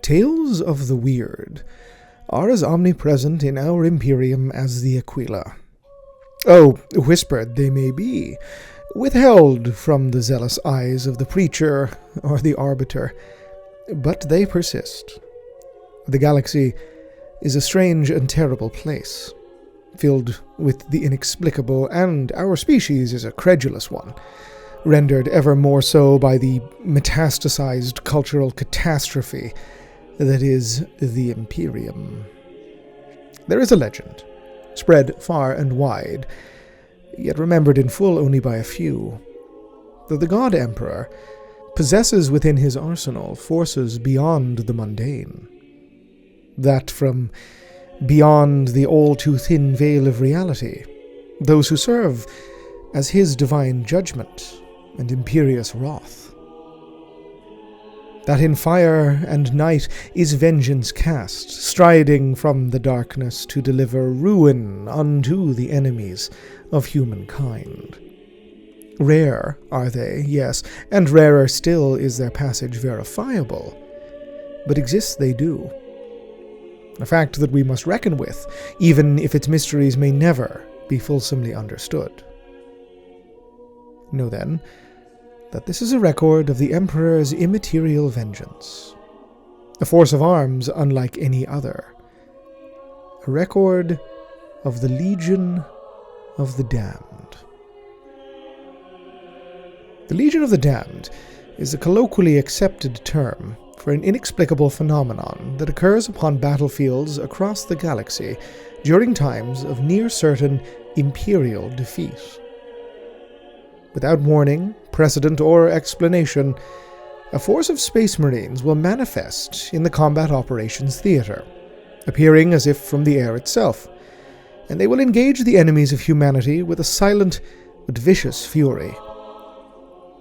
Tales of the weird are as omnipresent in our Imperium as the Aquila. Oh, whispered they may be, withheld from the zealous eyes of the preacher or the arbiter, but they persist. The galaxy is a strange and terrible place, filled with the inexplicable, and our species is a credulous one, rendered ever more so by the metastasized cultural catastrophe that is the Imperium. There is a legend, spread far and wide, yet remembered in full only by a few, that the God Emperor possesses within his arsenal forces beyond the mundane, that from beyond the all-too-thin veil of reality, those who serve as his divine judgment and imperious wrath, that in fire and night is vengeance cast, striding from the darkness to deliver ruin unto the enemies of humankind. Rare are they, yes, and rarer still is their passage verifiable, but exist they do. A fact that we must reckon with, even if its mysteries may never be fulsomely understood. Know then, that this is a record of the Emperor's immaterial vengeance, a force of arms unlike any other, a record of the Legion of the Damned. The Legion of the Damned is a colloquially accepted term for an inexplicable phenomenon that occurs upon battlefields across the galaxy during times of near-certain Imperial defeat. Without warning, precedent, or explanation, a force of Space Marines will manifest in the combat operations theater, appearing as if from the air itself, and they will engage the enemies of humanity with a silent but vicious fury.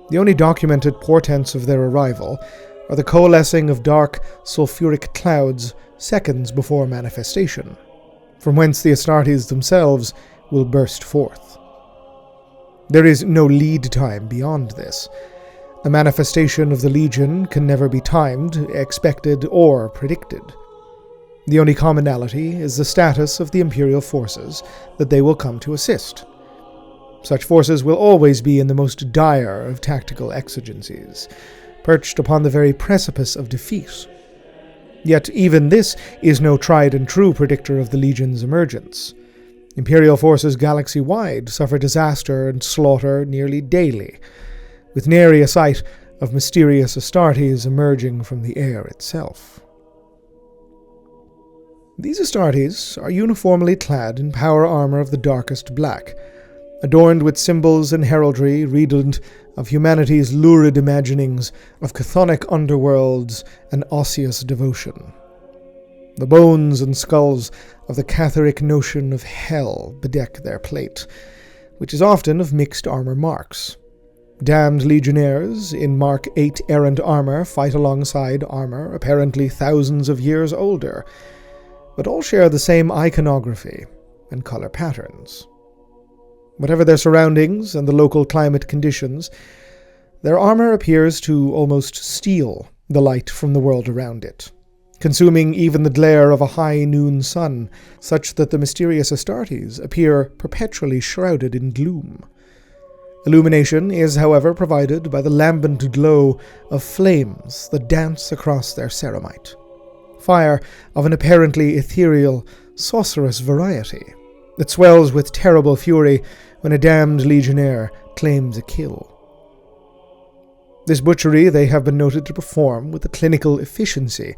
The only documented portents of their arrival are the coalescing of dark, sulfuric clouds seconds before manifestation, from whence the Astartes themselves will burst forth. There is no lead time beyond this. The manifestation of the Legion can never be timed, expected, or predicted. The only commonality is the status of the Imperial forces that they will come to assist. Such forces will always be in the most dire of tactical exigencies, perched upon the very precipice of defeat. Yet even this is no tried and true predictor of the Legion's emergence. Imperial forces galaxy-wide suffer disaster and slaughter nearly daily, with nary a sight of mysterious Astartes emerging from the air itself. These Astartes are uniformly clad in power armor of the darkest black, adorned with symbols and heraldry redolent of humanity's lurid imaginings of chthonic underworlds and osseous devotion. The bones and skulls of the Catholic notion of hell bedeck their plate, which is often of mixed armor marks. Damned legionnaires in Mark 8 errant armor fight alongside armor apparently thousands of years older, but all share the same iconography and color patterns. Whatever their surroundings and the local climate conditions, their armor appears to almost steal the light from the world around it, consuming even the glare of a high noon sun, such that the mysterious Astartes appear perpetually shrouded in gloom. Illumination is, however, provided by the lambent glow of flames that dance across their ceramite, fire of an apparently ethereal, sorcerous variety that swells with terrible fury when a damned legionnaire claims a kill. This butchery they have been noted to perform with a clinical efficiency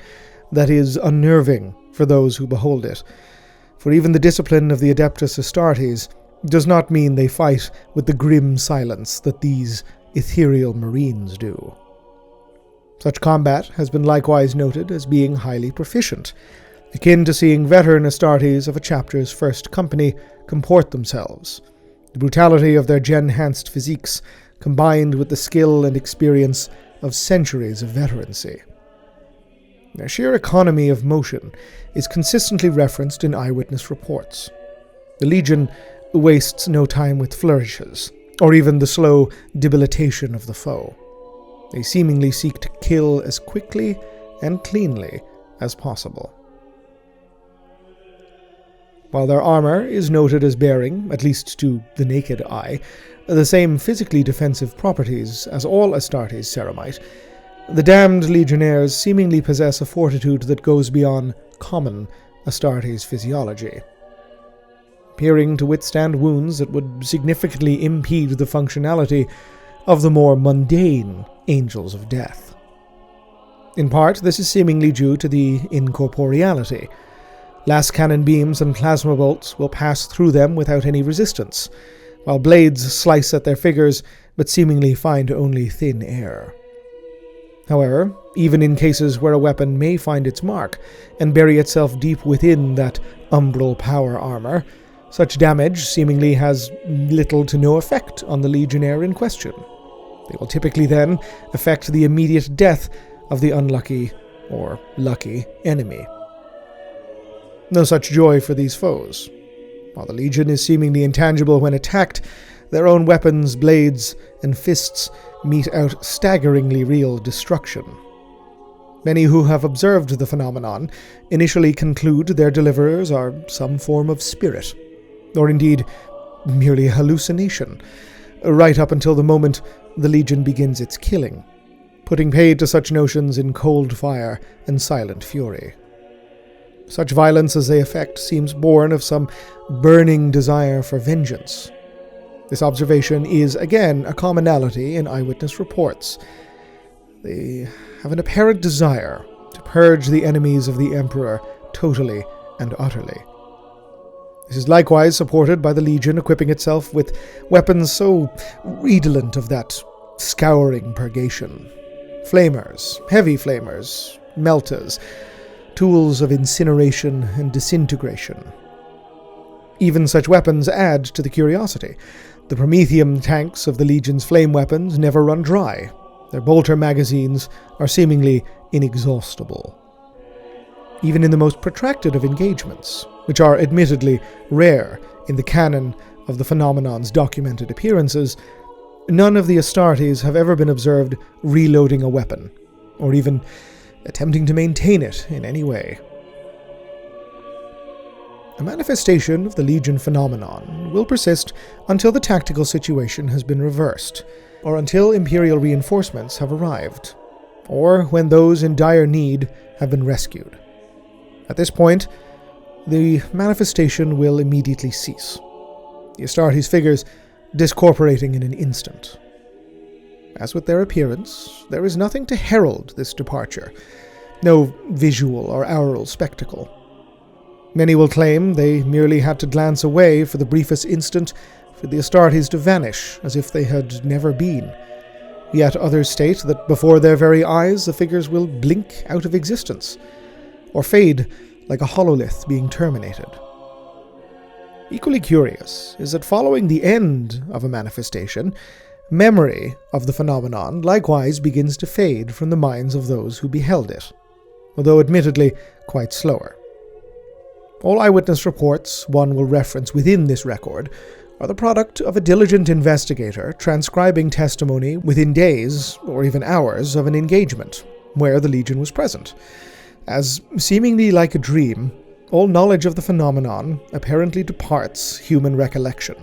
that is unnerving for those who behold it, for even the discipline of the Adeptus Astartes does not mean they fight with the grim silence that these ethereal marines do. Such combat has been likewise noted as being highly proficient, akin to seeing veteran Astartes of a chapter's first company comport themselves, the brutality of their gen-hanced physiques combined with the skill and experience of centuries of veterancy. Their sheer economy of motion is consistently referenced in eyewitness reports. The Legion wastes no time with flourishes, or even the slow debilitation of the foe. They seemingly seek to kill as quickly and cleanly as possible. While their armor is noted as bearing, at least to the naked eye, the same physically defensive properties as all Astartes ceramite, the damned legionnaires seemingly possess a fortitude that goes beyond common Astartes physiology, appearing to withstand wounds that would significantly impede the functionality of the more mundane angels of death. In part, this is seemingly due to the incorporeality. Las cannon beams and plasma bolts will pass through them without any resistance, while blades slice at their figures but seemingly find only thin air. However, even in cases where a weapon may find its mark and bury itself deep within that umbral power armor, such damage seemingly has little to no effect on the legionnaire in question. They will typically then affect the immediate death of the unlucky or lucky enemy. No such joy for these foes. While the Legion is seemingly intangible when attacked, their own weapons, blades, and fists mete out staggeringly real destruction. Many who have observed the phenomenon initially conclude their deliverers are some form of spirit, or indeed merely hallucination, right up until the moment the Legion begins its killing, putting paid to such notions in cold fire and silent fury. Such violence as they effect seems born of some burning desire for vengeance. This observation is, again, a commonality in eyewitness reports. They have an apparent desire to purge the enemies of the Emperor totally and utterly. This is likewise supported by the Legion equipping itself with weapons so redolent of that scouring purgation. Flamers, heavy flamers, melters, tools of incineration and disintegration. Even such weapons add to the curiosity. The Prometheum tanks of the Legion's flame weapons never run dry. Their bolter magazines are seemingly inexhaustible. Even in the most protracted of engagements, which are admittedly rare in the canon of the phenomenon's documented appearances, none of the Astartes have ever been observed reloading a weapon, or even attempting to maintain it in any way. A manifestation of the Legion phenomenon will persist until the tactical situation has been reversed, or until Imperial reinforcements have arrived, or when those in dire need have been rescued. At this point, the manifestation will immediately cease, the Astartes figures discorporating in an instant. As with their appearance, there is nothing to herald this departure, no visual or aural spectacle. Many will claim they merely had to glance away for the briefest instant for the Astartes to vanish as if they had never been. Yet others state that before their very eyes the figures will blink out of existence, or fade like a hololith being terminated. Equally curious is that following the end of a manifestation, memory of the phenomenon likewise begins to fade from the minds of those who beheld it, although admittedly quite slower. All eyewitness reports one will reference within this record are the product of a diligent investigator transcribing testimony within days or even hours of an engagement where the Legion was present, as seemingly like a dream, all knowledge of the phenomenon apparently departs human recollection.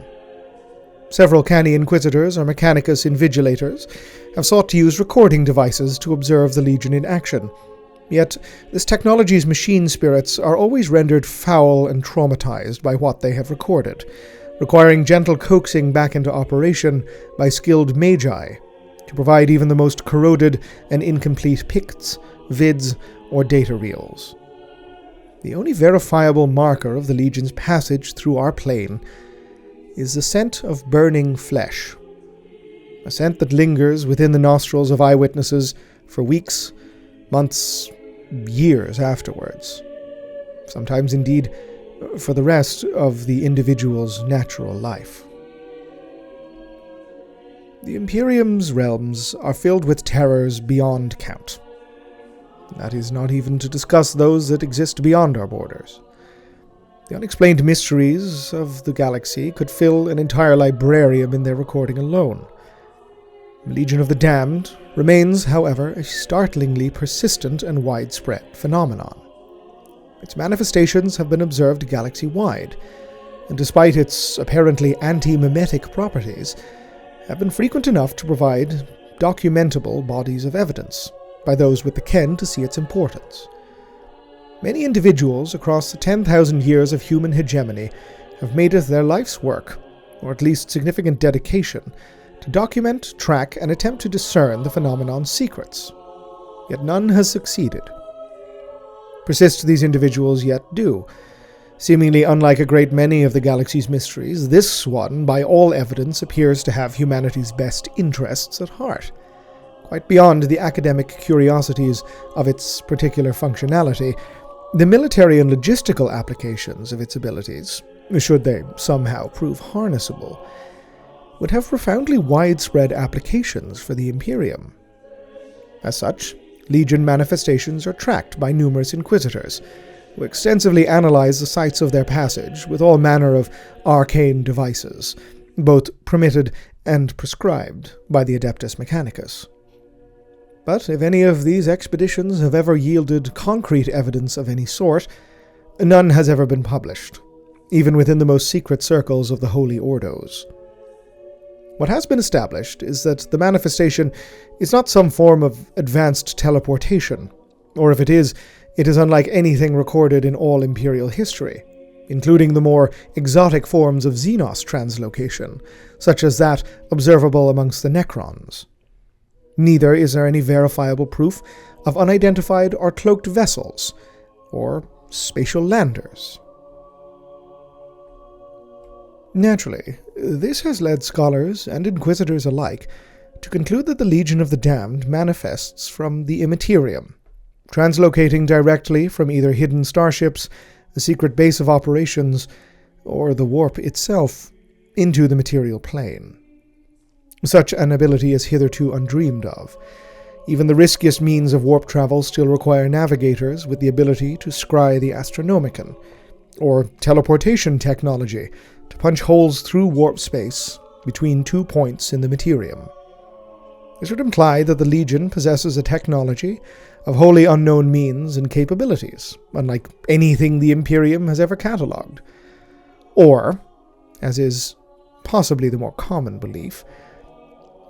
Several canny inquisitors or mechanicus invigilators have sought to use recording devices to observe the Legion in action, yet this technology's machine spirits are always rendered foul and traumatized by what they have recorded, requiring gentle coaxing back into operation by skilled magi to provide even the most corroded and incomplete picts, vids, or data reels. The only verifiable marker of the Legion's passage through our plane is the scent of burning flesh, a scent that lingers within the nostrils of eyewitnesses for weeks, months, years afterwards, sometimes indeed for the rest of the individual's natural life. The Imperium's realms are filled with terrors beyond count. That is not even to discuss those that exist beyond our borders. The unexplained mysteries of the galaxy could fill an entire librarium in their recording alone. Legion of the Damned remains, however, a startlingly persistent and widespread phenomenon. Its manifestations have been observed galaxy-wide, and despite its apparently anti-mimetic properties, have been frequent enough to provide documentable bodies of evidence by those with the ken to see its importance. Many individuals across the 10,000 years of human hegemony have made it their life's work, or at least significant dedication, to document, track, and attempt to discern the phenomenon's secrets. Yet none has succeeded. Persist these individuals yet do. Seemingly unlike a great many of the galaxy's mysteries, this one, by all evidence, appears to have humanity's best interests at heart. Quite beyond the academic curiosities of its particular functionality, the military and logistical applications of its abilities, should they somehow prove harnessable, would have profoundly widespread applications for the Imperium. As such, Legion manifestations are tracked by numerous inquisitors, who extensively analyze the sites of their passage with all manner of arcane devices, both permitted and prescribed by the Adeptus Mechanicus. But if any of these expeditions have ever yielded concrete evidence of any sort, none has ever been published, even within the most secret circles of the Holy Ordos. What has been established is that the manifestation is not some form of advanced teleportation, or if it is unlike anything recorded in all Imperial history, including the more exotic forms of Xenos translocation, such as that observable amongst the Necrons. Neither is there any verifiable proof of unidentified or cloaked vessels, or spatial landers. Naturally, this has led scholars and inquisitors alike to conclude that the Legion of the Damned manifests from the Immaterium, translocating directly from either hidden starships, the secret base of operations, or the warp itself into the material plane. Such an ability is hitherto undreamed of. Even the riskiest means of warp travel still require navigators with the ability to scry the Astronomicon, or teleportation technology to punch holes through warp space between 2 points in the Materium. This would imply that the Legion possesses a technology of wholly unknown means and capabilities, unlike anything the Imperium has ever catalogued. Or, as is possibly the more common belief,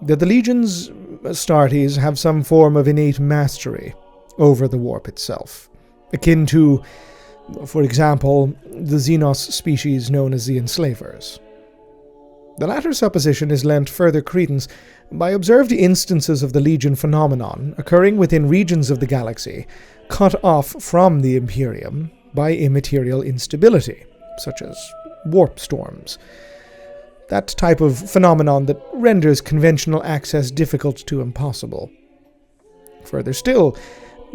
that the Legion's Astartes have some form of innate mastery over the warp itself, akin to, for example, the Xenos species known as the Enslavers. The latter supposition is lent further credence by observed instances of the Legion phenomenon occurring within regions of the galaxy cut off from the Imperium by immaterial instability, such as warp storms. That type of phenomenon that renders conventional access difficult to impossible. Further still,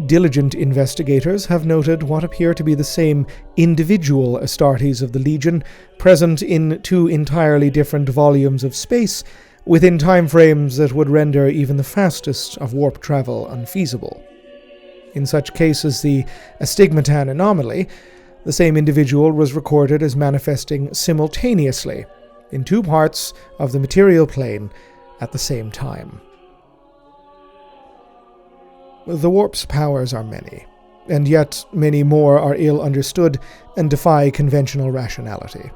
diligent investigators have noted what appear to be the same individual Astartes of the Legion, present in 2 entirely different volumes of space, within time frames that would render even the fastest of warp travel unfeasible. In such case as the Astigmatan anomaly, the same individual was recorded as manifesting simultaneously in 2 parts of the material plane at the same time. The warp's powers are many, and yet many more are ill understood and defy conventional rationality.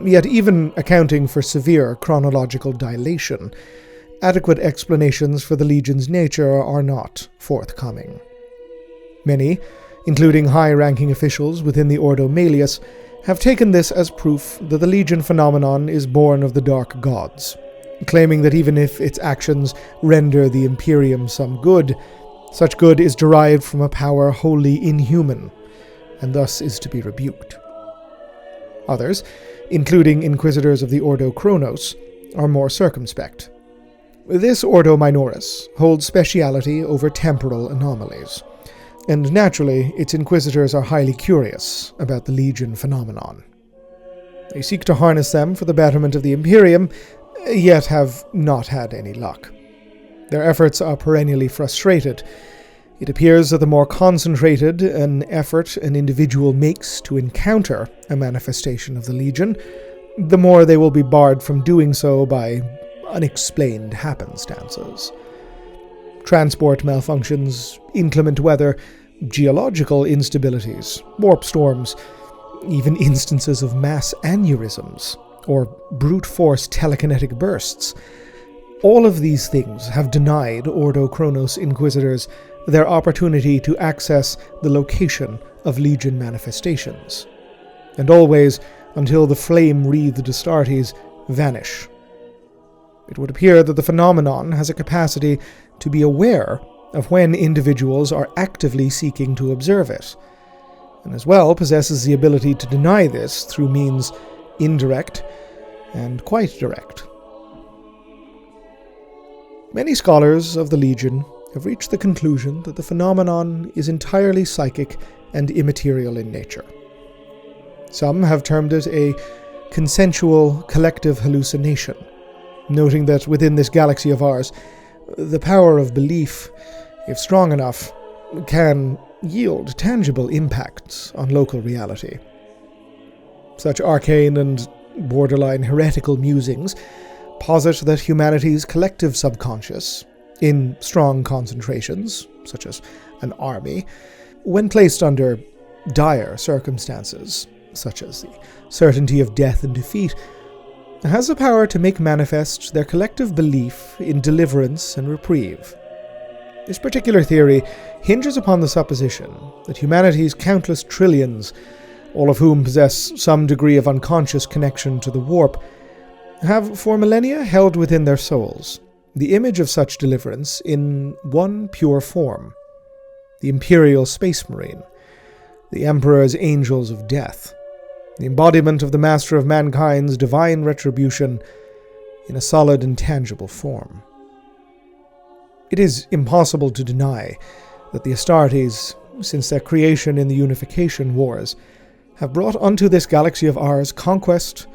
Yet even accounting for severe chronological dilation, adequate explanations for the Legion's nature are not forthcoming. Many, including high-ranking officials within the Ordo Malleus, have taken this as proof that the Legion phenomenon is born of the Dark Gods, claiming that even if its actions render the Imperium some good, such good is derived from a power wholly inhuman, and thus is to be rebuked. Others, including inquisitors of the Ordo Chronos, are more circumspect. This Ordo Minoris holds speciality over temporal anomalies, and naturally its inquisitors are highly curious about the Legion phenomenon. They seek to harness them for the betterment of the Imperium, yet have not had any luck. Their efforts are perennially frustrated, It appears that the more concentrated an effort an individual makes to encounter a manifestation of the Legion, the more they will be barred from doing so by unexplained happenstances. Transport malfunctions, inclement weather, geological instabilities, warp storms, even instances of mass aneurysms, or brute force telekinetic bursts. All of these things have denied Ordo Chronos Inquisitors their opportunity to access the location of Legion manifestations, and always until the flame-wreathed Astartes vanish. It would appear that the phenomenon has a capacity to be aware of when individuals are actively seeking to observe it, and as well possesses the ability to deny this through means indirect and quite direct. Many scholars of the Legion have reached the conclusion that the phenomenon is entirely psychic and immaterial in nature. Some have termed it a consensual collective hallucination, noting that within this galaxy of ours, the power of belief, if strong enough, can yield tangible impacts on local reality. Such arcane and borderline heretical musings posit that humanity's collective subconscious, in strong concentrations, such as an army, when placed under dire circumstances, such as the certainty of death and defeat, has the power to make manifest their collective belief in deliverance and reprieve. This particular theory hinges upon the supposition that humanity's countless trillions, all of whom possess some degree of unconscious connection to the warp, have for millennia held within their souls the image of such deliverance in one pure form: the Imperial Space Marine, the Emperor's Angels of Death, the embodiment of the Master of Mankind's divine retribution in a solid and tangible form. It is impossible to deny that the Astartes, since their creation in the Unification Wars, have brought unto this galaxy of ours conquest,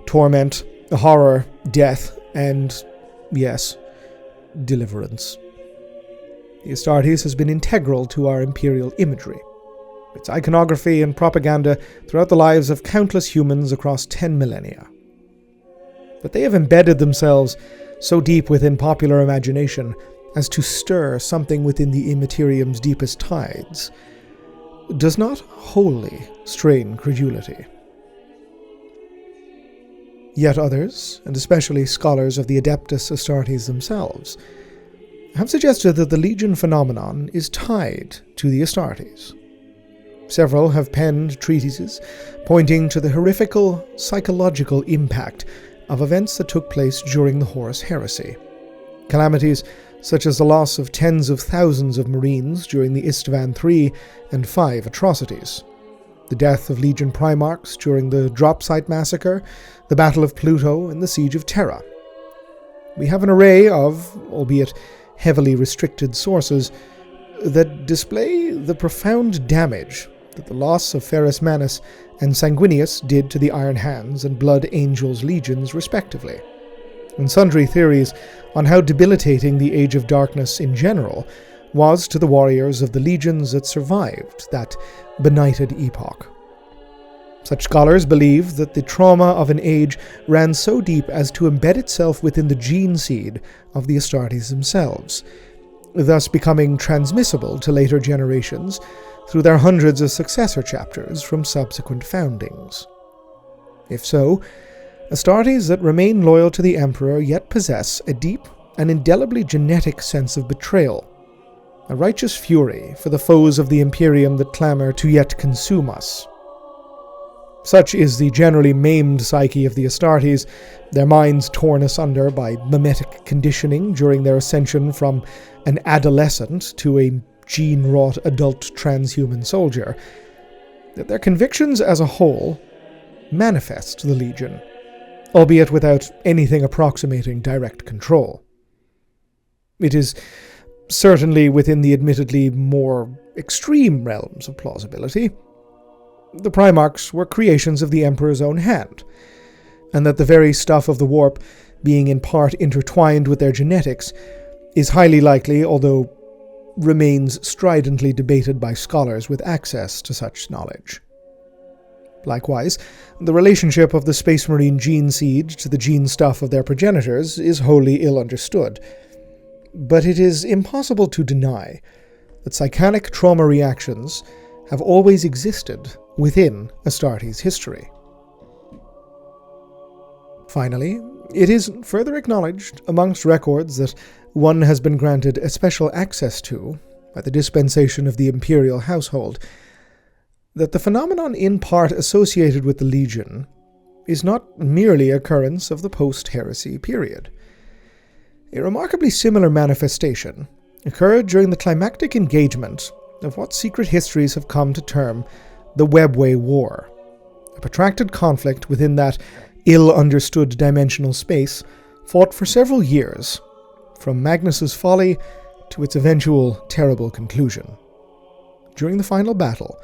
torment, horror, death, and, yes, deliverance. The Astartes has been integral to our imperial imagery, its iconography and propaganda throughout the lives of countless humans across 10 millennia. But they have embedded themselves so deep within popular imagination as to stir something within the Immaterium's deepest tides, does not wholly strain credulity. Yet others, and especially scholars of the Adeptus Astartes themselves, have suggested that the Legion phenomenon is tied to the Astartes. Several have penned treatises pointing to the horrifical psychological impact of events that took place during the Horus Heresy. Calamities such as the loss of tens of thousands of Marines during the Istvan III and V atrocities, the death of Legion Primarchs during the Dropsite Massacre, the Battle of Pluto, and the Siege of Terra. We have an array of, albeit heavily restricted sources, that display the profound damage that the loss of Ferrus Manus and Sanguinius did to the Iron Hands and Blood Angels legions respectively, and sundry theories on how debilitating the Age of Darkness in general was to the warriors of the legions that survived that benighted epoch. Such scholars believe that the trauma of an age ran so deep as to embed itself within the gene seed of the Astartes themselves, thus becoming transmissible to later generations through their hundreds of successor chapters from subsequent foundings. If so, Astartes that remain loyal to the Emperor yet possess a deep and indelibly genetic sense of betrayal, a righteous fury for the foes of the Imperium that clamor to yet consume us. Such is the generally maimed psyche of the Astartes, their minds torn asunder by mimetic conditioning during their ascension from an adolescent to a gene-wrought adult transhuman soldier, that their convictions as a whole manifest the Legion, albeit without anything approximating direct control. It is certainly within the admittedly more extreme realms of plausibility. The Primarchs were creations of the Emperor's own hand, and that the very stuff of the warp, being in part intertwined with their genetics, is highly likely, although remains stridently debated by scholars with access to such knowledge. Likewise, the relationship of the Space Marine gene seed to the gene stuff of their progenitors is wholly ill understood. But it is impossible to deny that psychanic trauma reactions have always existed within Astartes history. Finally, it is further acknowledged amongst records that one has been granted a special access to, by the dispensation of the Imperial household, that the phenomenon in part associated with the Legion is not merely occurrence of the post-heresy period. A remarkably similar manifestation occurred during the climactic engagement of what secret histories have come to term the Webway War, a protracted conflict within that ill-understood dimensional space fought for several years, from Magnus's folly to its eventual terrible conclusion. During the final battle,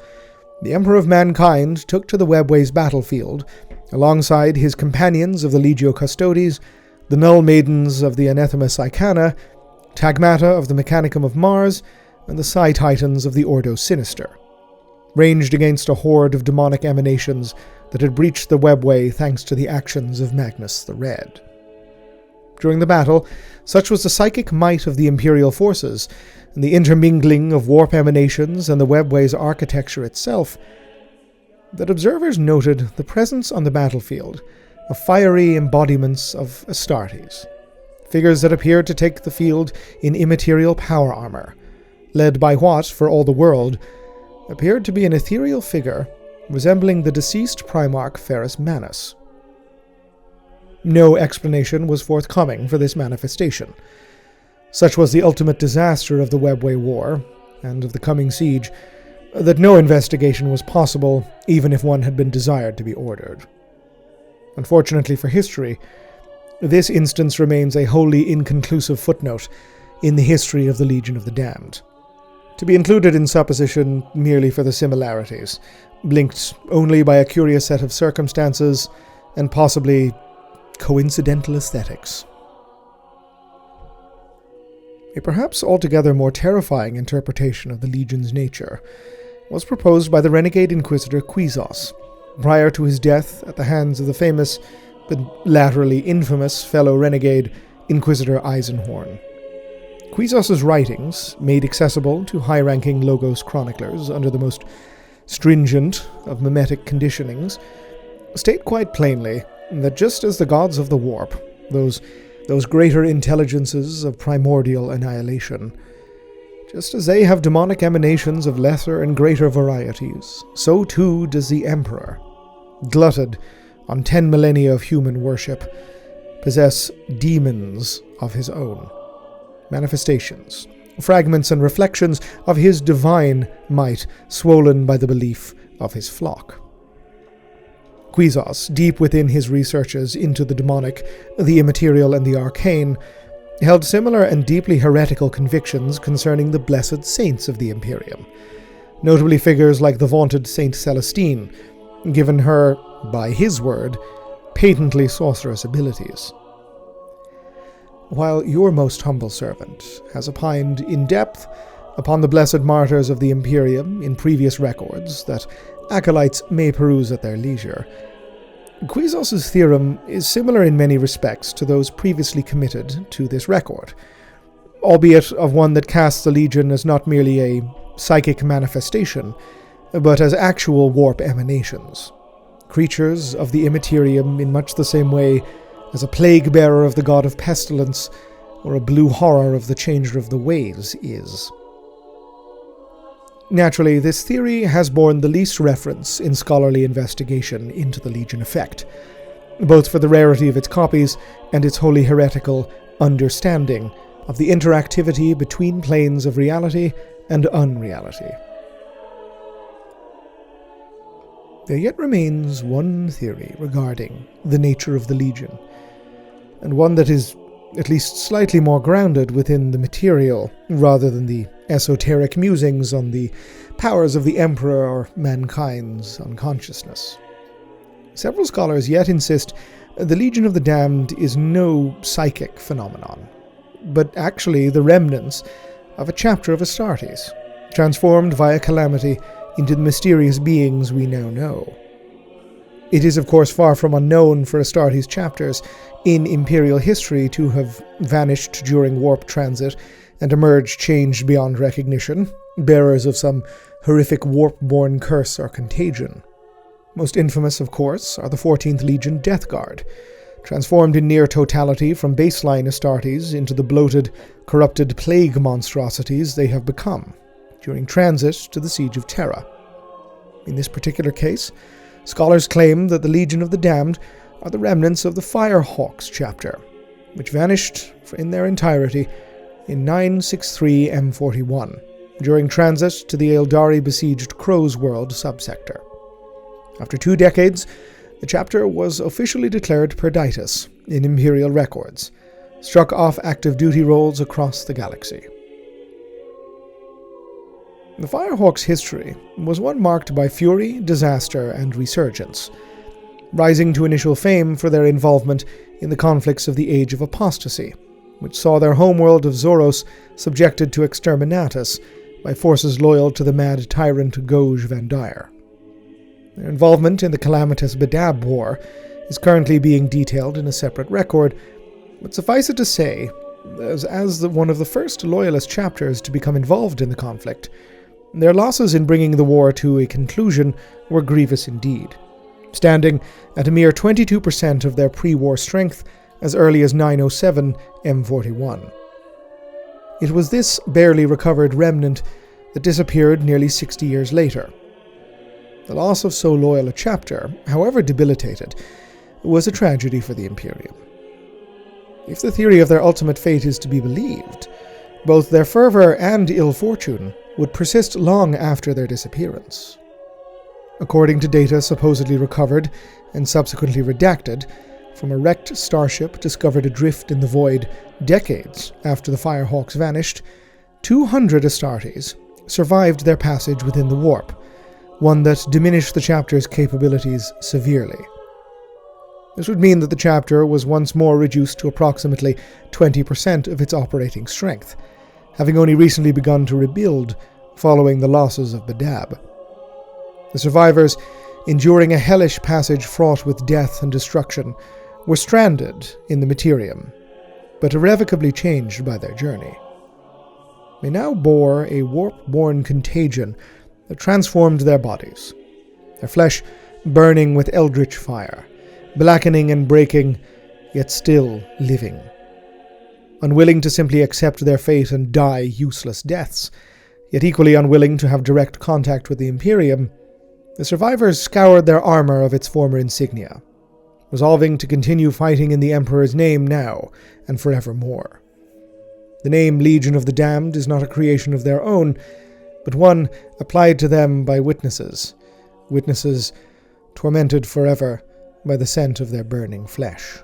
the Emperor of Mankind took to the Webway's battlefield, alongside his companions of the Legio Custodes, the Null Maidens of the Anathema Psychana, Tagmata of the Mechanicum of Mars, and the Psi Titans of the Ordo Sinister, ranged against a horde of demonic emanations that had breached the Webway thanks to the actions of Magnus the Red. During the battle, such was the psychic might of the Imperial forces, and the intermingling of warp emanations and the Webway's architecture itself, that observers noted the presence on the battlefield of fiery embodiments of Astartes, figures that appeared to take the field in immaterial power armor, led by what, for all the world, appeared to be an ethereal figure resembling the deceased Primarch Ferrus Manus. No explanation was forthcoming for this manifestation. Such was the ultimate disaster of the Webway War, and of the coming siege, that no investigation was possible, even if one had been desired to be ordered. Unfortunately for history, this instance remains a wholly inconclusive footnote in the history of the Legion of the Damned, to be included in supposition merely for the similarities, linked only by a curious set of circumstances and possibly coincidental aesthetics. A perhaps altogether more terrifying interpretation of the Legion's nature was proposed by the renegade inquisitor Quizos, prior to his death at the hands of the famous, but latterly infamous, fellow renegade Inquisitor Eisenhorn. Quizos's writings, made accessible to high-ranking Logos chroniclers under the most stringent of mimetic conditionings, state quite plainly that just as the gods of the warp, those greater intelligences of primordial annihilation, just as they have demonic emanations of lesser and greater varieties, so too does the Emperor, glutted on 10 millennia of human worship, possess demons of his own, manifestations, fragments and reflections of his divine might swollen by the belief of his flock. Quizos, deep within his researches into the demonic, the immaterial, and the arcane, held similar and deeply heretical convictions concerning the blessed saints of the Imperium, notably figures like the vaunted Saint Celestine, given her, by his word, patently sorcerous abilities. While your most humble servant has opined in depth upon the blessed martyrs of the Imperium in previous records that acolytes may peruse at their leisure, Quizos's theorem is similar in many respects to those previously committed to this record, albeit of one that casts the Legion as not merely a psychic manifestation, but as actual warp emanations, creatures of the immaterium in much the same way as a plague-bearer of the god of pestilence or a blue horror of the changer of the ways is. Naturally, this theory has borne the least reference in scholarly investigation into the Legion effect, both for the rarity of its copies and its wholly heretical understanding of the interactivity between planes of reality and unreality. There yet remains one theory regarding the nature of the Legion, and one that is at least slightly more grounded within the material rather than the esoteric musings on the powers of the Emperor or mankind's unconsciousness. Several scholars yet insist the Legion of the Damned is no psychic phenomenon, but actually the remnants of a chapter of Astartes, transformed via calamity into the mysterious beings we now know. It is, of course, far from unknown for Astartes chapters in Imperial history to have vanished during warp transit and emerged changed beyond recognition, bearers of some horrific warp-born curse or contagion. Most infamous, of course, are the 14th Legion Death Guard, transformed in near totality from baseline Astartes into the bloated, corrupted plague monstrosities they have become during transit to the Siege of Terra. In this particular case, scholars claim that the Legion of the Damned are the remnants of the Firehawks chapter, which vanished in their entirety in 963 M41, during transit to the Eldari-besieged Crow's World subsector. After 2 decades, the chapter was officially declared perditus in Imperial records, struck off active duty rolls across the galaxy. The Firehawks' history was one marked by fury, disaster, and resurgence, rising to initial fame for their involvement in the conflicts of the Age of Apostasy, which saw their homeworld of Zoros subjected to exterminatus by forces loyal to the mad tyrant Goj Vandire. Their involvement in the calamitous Badab War is currently being detailed in a separate record, but suffice it to say, as one of the first Loyalist chapters to become involved in the conflict, their losses in bringing the war to a conclusion were grievous indeed, standing at a mere 22% of their pre-war strength as early as 907 M41. It was this barely recovered remnant that disappeared nearly 60 years later. The loss of so loyal a chapter, however debilitated, was a tragedy for the Imperium. If the theory of their ultimate fate is to be believed, both their fervor and ill fortune would persist long after their disappearance. According to data supposedly recovered and subsequently redacted from a wrecked starship discovered adrift in the void decades after the Firehawks vanished, 200 Astartes survived their passage within the warp, one that diminished the chapter's capabilities severely. This would mean that the chapter was once more reduced to approximately 20% of its operating strength, having only recently begun to rebuild following the losses of Badab. The survivors, enduring a hellish passage fraught with death and destruction, were stranded in the Materium, but irrevocably changed by their journey. They now bore a warp-born contagion that transformed their bodies, their flesh burning with eldritch fire, blackening and breaking, yet still living. Unwilling to simply accept their fate and die useless deaths, yet equally unwilling to have direct contact with the Imperium, the survivors scoured their armor of its former insignia, resolving to continue fighting in the Emperor's name now and forevermore. The name Legion of the Damned is not a creation of their own, but one applied to them by witnesses tormented forever by the scent of their burning flesh.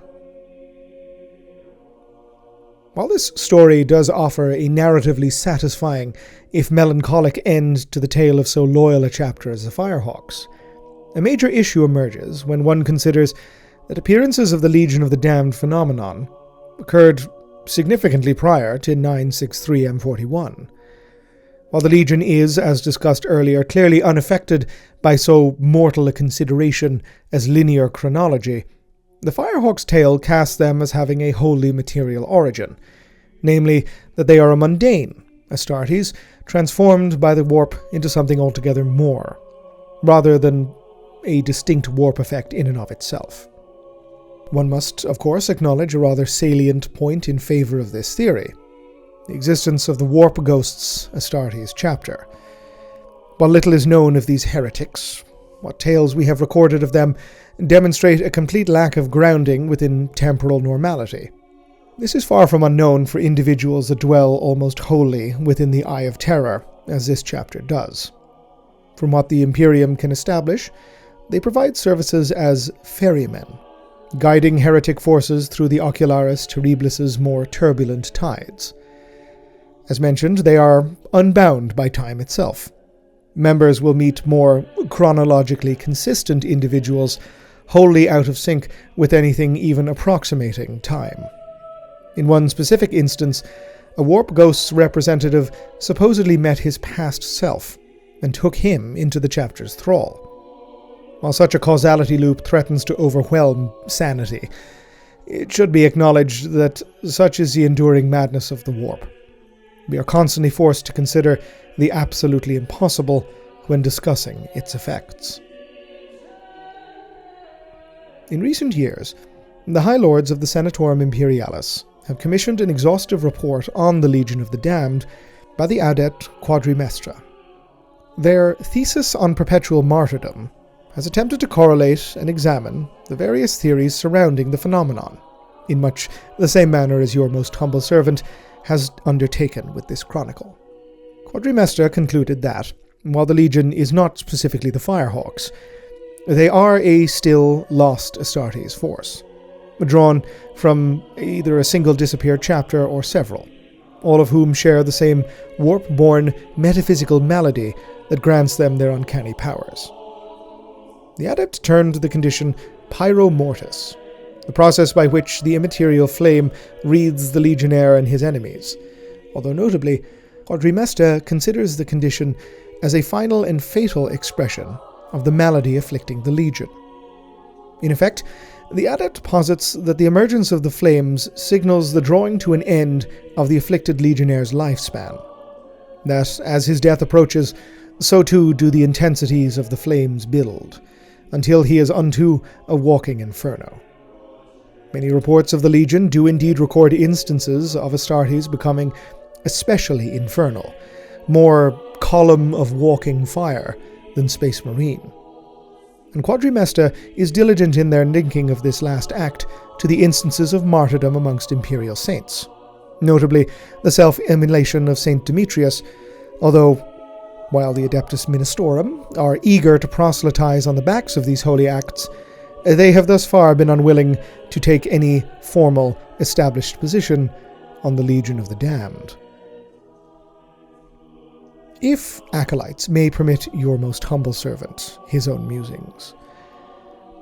While this story does offer a narratively satisfying, if melancholic end to the tale of so loyal a chapter as the Firehawks, a major issue emerges when one considers that appearances of the Legion of the Damned phenomenon occurred significantly prior to 963 M41. While the Legion is, as discussed earlier, clearly unaffected by so mortal a consideration as linear chronology, the Firehawks' tale casts them as having a wholly material origin, namely that they are a mundane Astartes transformed by the warp into something altogether more, rather than a distinct warp effect in and of itself. One must, of course, acknowledge a rather salient point in favor of this theory: the existence of the Warp Ghosts Astartes chapter. While little is known of these heretics, what tales we have recorded of them demonstrate a complete lack of grounding within temporal normality. This is far from unknown for individuals that dwell almost wholly within the Eye of Terror, as this chapter does. From what the Imperium can establish, they provide services as ferrymen, guiding heretic forces through the Ocularis Terribilis's more turbulent tides. As mentioned, they are unbound by time itself. Members will meet more chronologically consistent individuals wholly out of sync with anything even approximating time. In one specific instance, A warp ghost's representative supposedly met his past self and took him into the chapter's thrall. While such a causality loop threatens to overwhelm sanity, it should be acknowledged that such is the enduring madness of the warp. We are constantly forced to consider the absolutely impossible when discussing its effects. In recent years, the High Lords of the Senatorum Imperialis have commissioned an exhaustive report on the Legion of the Damned by the adept Quadrimestra. Their thesis on perpetual martyrdom has attempted to correlate and examine the various theories surrounding the phenomenon, in much the same manner as your most humble servant has undertaken with this chronicle. Quadrimestra concluded that, while the Legion is not specifically the Firehawks, they are a still lost Astartes force, drawn from either a single disappeared chapter or several, all of whom share the same warp-born metaphysical malady that grants them their uncanny powers. The adept termed the condition pyro mortis, the process by which the immaterial flame wreathes the legionnaire and his enemies, although notably, Quadrimestra considers the condition as a final and fatal expression of the malady afflicting the Legion. In effect, the adept posits that the emergence of the flames signals the drawing to an end of the afflicted legionnaire's lifespan, that as his death approaches, so too do the intensities of the flames build, until he is unto a walking inferno. Many reports of the Legion do indeed record instances of Astartes becoming especially infernal, more column of walking fire than Space Marine. And Quadrimestra is diligent in their linking of this last act to the instances of martyrdom amongst Imperial saints, notably the self-immolation of Saint Demetrius, although, while the Adeptus Ministorum are eager to proselytize on the backs of these holy acts, they have thus far been unwilling to take any formal, established position on the Legion of the Damned. If acolytes may permit your most humble servant his own musings,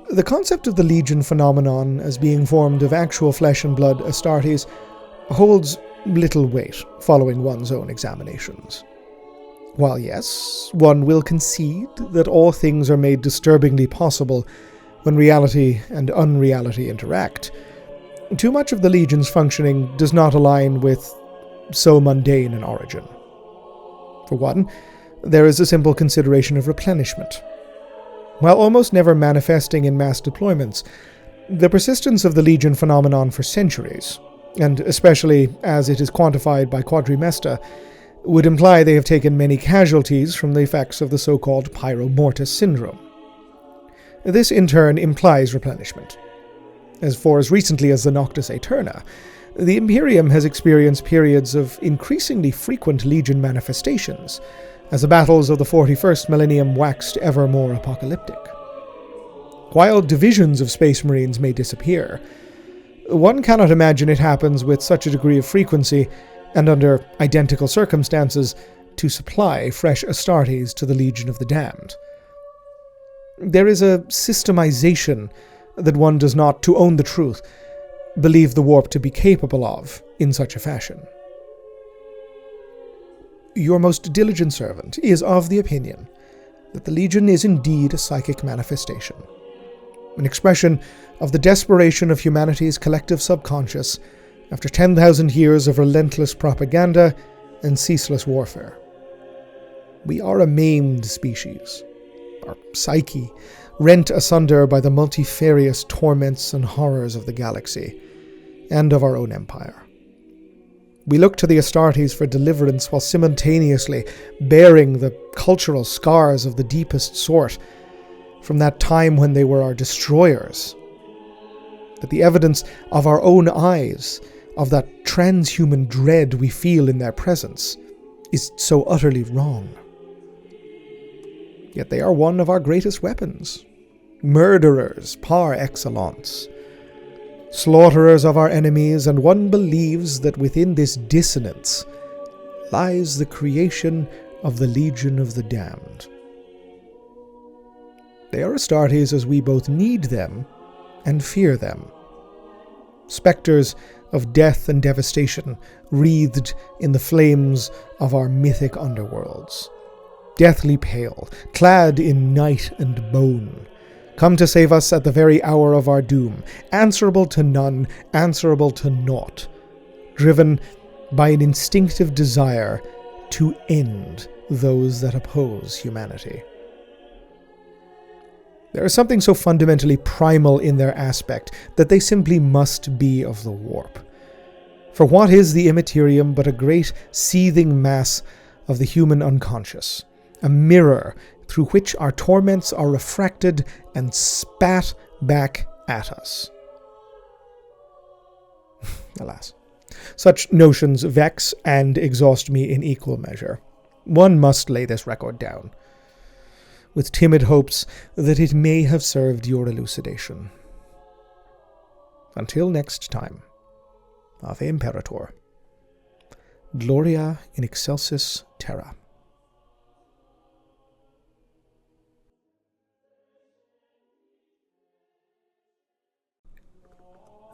the concept of the Legion phenomenon as being formed of actual flesh and blood Astartes holds little weight following one's own examinations. While yes, one will concede that all things are made disturbingly possible when reality and unreality interact, too much of the Legion's functioning does not align with so mundane an origin. For one, there is a simple consideration of replenishment. While almost never manifesting in mass deployments, the persistence of the Legion phenomenon for centuries, and especially as it is quantified by Quadrimestra, would imply they have taken many casualties from the effects of the so-called pyro mortis syndrome. This in turn implies replenishment. As recently as the Noctis Aeterna, the Imperium has experienced periods of increasingly frequent Legion manifestations, as the battles of the 41st millennium waxed ever more apocalyptic. While divisions of Space Marines may disappear, one cannot imagine it happens with such a degree of frequency and under identical circumstances to supply fresh Astartes to the Legion of the Damned. There is a systemization that one does not, to own the truth, believe the warp to be capable of in such a fashion. Your most diligent servant is of the opinion that the Legion is indeed a psychic manifestation, an expression of the desperation of humanity's collective subconscious after 10,000 years of relentless propaganda and ceaseless warfare. We are a maimed species, our psyche rent asunder by the multifarious torments and horrors of the galaxy, and of our own empire. We look to the Astartes for deliverance while simultaneously bearing the cultural scars of the deepest sort from that time when they were our destroyers. But the evidence of our own eyes, of that transhuman dread we feel in their presence, is so utterly wrong. Yet they are one of our greatest weapons, murderers par excellence, slaughterers of our enemies, and one believes that within this dissonance lies the creation of the Legion of the Damned. They are Astartes as we both need them and fear them. spectres of death and devastation wreathed in the flames of our mythic underworlds. Deathly pale, clad in night and bone, come to save us at the very hour of our doom, answerable to none, answerable to naught, driven by an instinctive desire to end those that oppose humanity. There is something so fundamentally primal in their aspect that they simply must be of the warp. For what is the immaterium but a great seething mass of the human unconscious, a mirror through which our torments are refracted and spat back at us? Alas, such notions vex and exhaust me in equal measure. One must lay this record down, with timid hopes that it may have served your elucidation. Until next time, Ave Imperator, Gloria in excelsis terra.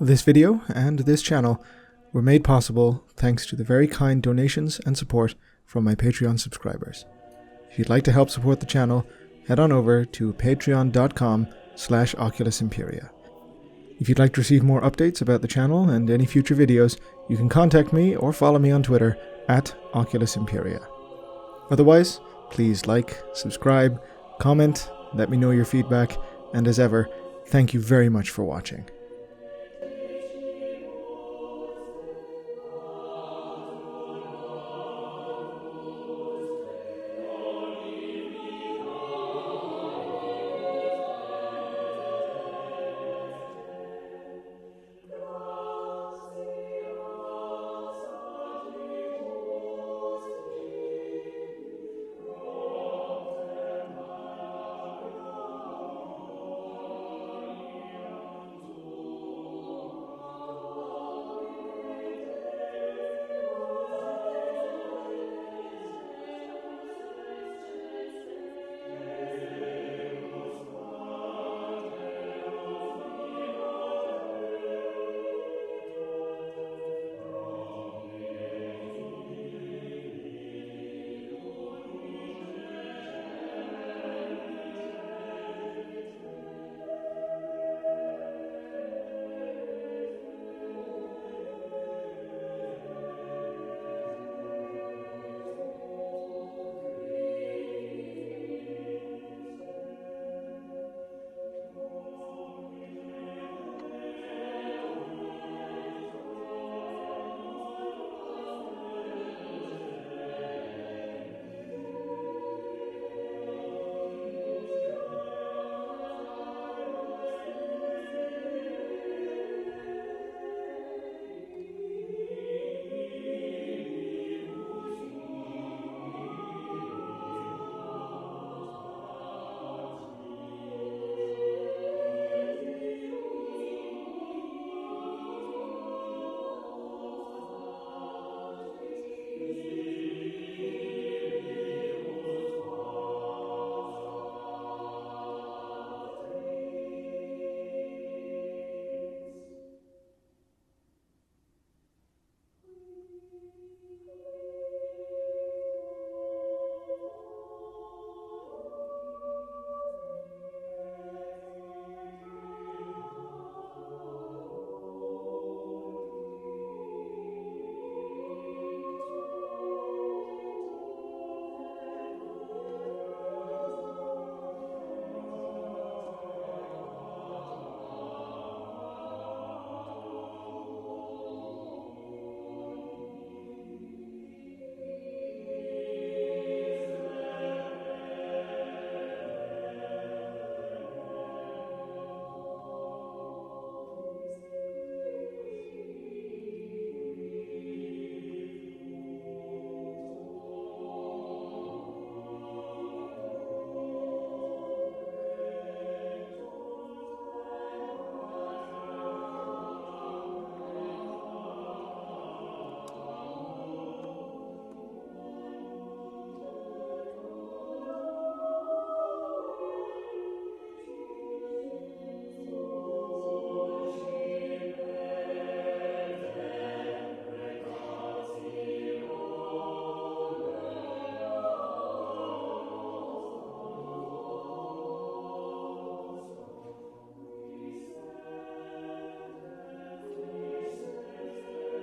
This video and this channel were made possible thanks to the very kind donations and support from my Patreon subscribers. If you'd like to help support the channel, head on over to patreon.com/Oculus Imperia. If you'd like to receive more updates about the channel and any future videos, you can contact me or follow me on Twitter at Oculus Imperia. Otherwise, please like, subscribe, comment, let me know your feedback, and as ever, thank you very much for watching.